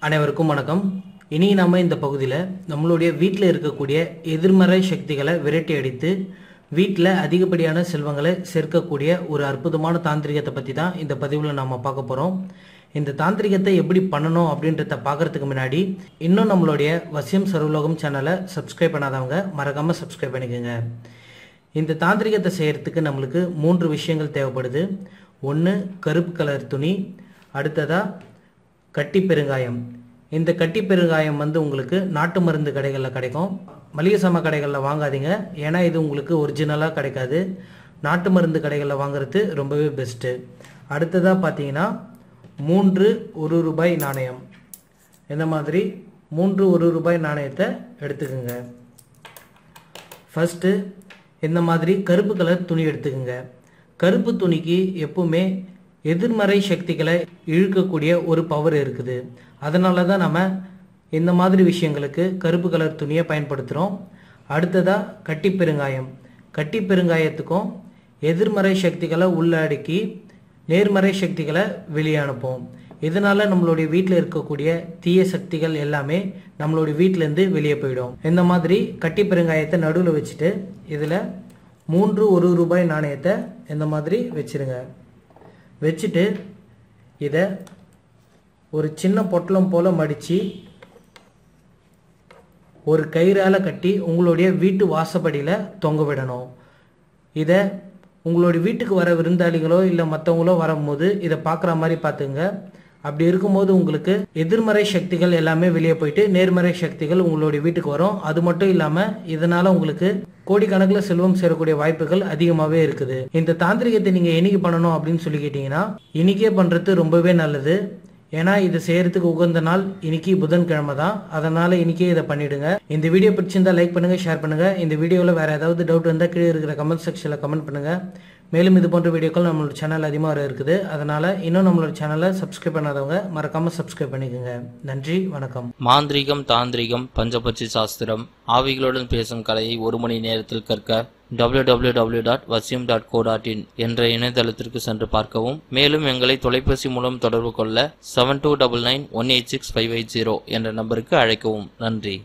அனைவருக்கும் வணக்கம். இனி நம்ம இந்த பகுதியில் நம்மளுடைய வீட்டில் இருக்கக்கூடிய எதிர்மறை சக்திகளை விரட்டி அடித்து வீட்டில் அதிகப்படியான செல்வங்களை சேர்க்கக்கூடிய ஒரு அற்புதமான தாந்திரிகத்தை பற்றி தான் இந்த பதிவில் நம்ம பார்க்க போகிறோம். இந்த தாந்திரிகத்தை எப்படி பண்ணணும் அப்படின்றத பார்க்கறதுக்கு முன்னாடி இன்னும் நம்மளுடைய வசியம் சர்வலோகம் சேனலை சப்ஸ்கிரைப் பண்ணாதவங்க மறக்காமல் சப்ஸ்கிரைப் பண்ணிக்கோங்க. இந்த தாந்திரிகத்தை செய்கிறதுக்கு நம்மளுக்கு 3 விஷயங்கள் தேவைப்படுது. ஒன்று கருப்பு கலர் துணி, அடுத்ததாக கட்டி பெருங்காயம். இந்த கட்டி பெருங்காயம் உங்களுக்கு நாட்டு மருந்து கடைகளில் கிடைக்கும். மளிகை சாமா கடைகளில் வாங்காதீங்க, ஏன்னா இது உங்களுக்கு ஒரிஜினலாக கிடைக்காது. நாட்டு மருந்து கடைகளில் வாங்குறது ரொம்பவே பெஸ்ட்டு. அடுத்ததாக பார்த்தீங்கன்னா 3 1 ரூபாய் நாணயம். இந்த மாதிரி 3 1 ரூபாய் நாணயத்தை எடுத்துக்கோங்க. ஃபஸ்ட்டு இந்த மாதிரி கருப்பு கலர் துணி எடுத்துக்கோங்க. கருப்பு துணிக்கு எப்பவுமே எதிர்மறை சக்திகளை இழுக்கக்கூடிய ஒரு பவர் இருக்குது. அதனால தான் நம்ம இந்த மாதிரி விஷயங்களுக்கு கருப்பு கலர் துணியை பயன்படுத்துகிறோம். அடுத்ததாக கட்டி பெருங்காயம். கட்டி பெருங்காயத்துக்கும் எதிர்மறை சக்திகளை உள்ளடக்கி நேர்மறை சக்திகளை வெளியே அனுப்போம். இதனால் நம்மளுடைய வீட்டில் இருக்கக்கூடிய தீய சக்திகள் எல்லாமே நம்மளுடைய வீட்டிலேருந்து வெளியே போயிடும். இந்த மாதிரி கட்டி பெருங்காயத்தை நடுவில் வச்சுட்டு இதில் 3 1 ரூபாய் நாணயத்தை இந்த மாதிரி வச்சிருங்க. வச்சுட்டு இதை ஒரு சின்ன பொட்டலம் போல் மடித்து ஒரு கயிறால் கட்டி உங்களுடைய வீட்டு வாசப்படியில் தொங்க விடணும். இதை உங்களுடைய வீட்டுக்கு வர விருந்தாளிகளோ இல்லை மற்றவங்களோ வரும்போது இதை பார்க்குற மாதிரி பார்த்துங்க. அப்படி இருக்கும்போது உங்களுக்கு எதிர்மறை சக்திகள் எல்லாமே வெளியே போயிட்டு நேர்மறை சக்திகள் உங்களுடைய வீட்டுக்கு வரும். அது மட்டும் இல்லாமல் இதனால் உங்களுக்கு கோடிக்கணக்கில் செல்வம் சேரக்கூடிய வாய்ப்புகள் அதிகமாகவே இருக்குது. இந்த தாந்திரிகத்தை நீங்கள் என்னைக்கு பண்ணணும் அப்படின்னு சொல்லி கேட்டிங்கன்னா இன்னைக்கே பண்ணுறது ரொம்பவே நல்லது. ஏன்னா இது செய்யறதுக்கு உகந்த நாள் இன்னைக்கு புதன்கிழமை தான். அதனால இன்னைக்கே இதை பண்ணிடுங்க. இந்த வீடியோ பிடிச்சிருந்தா லைக் பண்ணுங்க, ஷேர் பண்ணுங்க. இந்த வீடியோவில் வேற ஏதாவது டவுட் இருந்தால் கீழே இருக்கிற கமெண்ட் செக்ஷனில் கமெண்ட் பண்ணுங்க. மேலும் இது போன்ற வீடியோக்கள் நம்மளோட சேனல் அதிகமாக இருக்குது. அதனால இன்னும் நம்மளோட சேனலை சப்ஸ்கிரைப் பண்ணாதவங்க மறக்காம சப்ஸ்கிரைப் பண்ணிக்கோங்க. நன்றி, வணக்கம். மாந்திரீகம், தாந்திரிகம், பஞ்சபட்சி சாஸ்திரம், ஆவிகளுடன் பேசும் கலையை 1 மணி நேரத்தில் கற்க www.vasyam.co.in என்ற இணையதளத்திற்கு சென்று பார்க்கவும். மேலும் எங்களை தொலைபேசி மூலம் தொடர்பு கொள்ள 7299186580 என்ற நம்பருக்கு அழைக்கவும். நன்றி.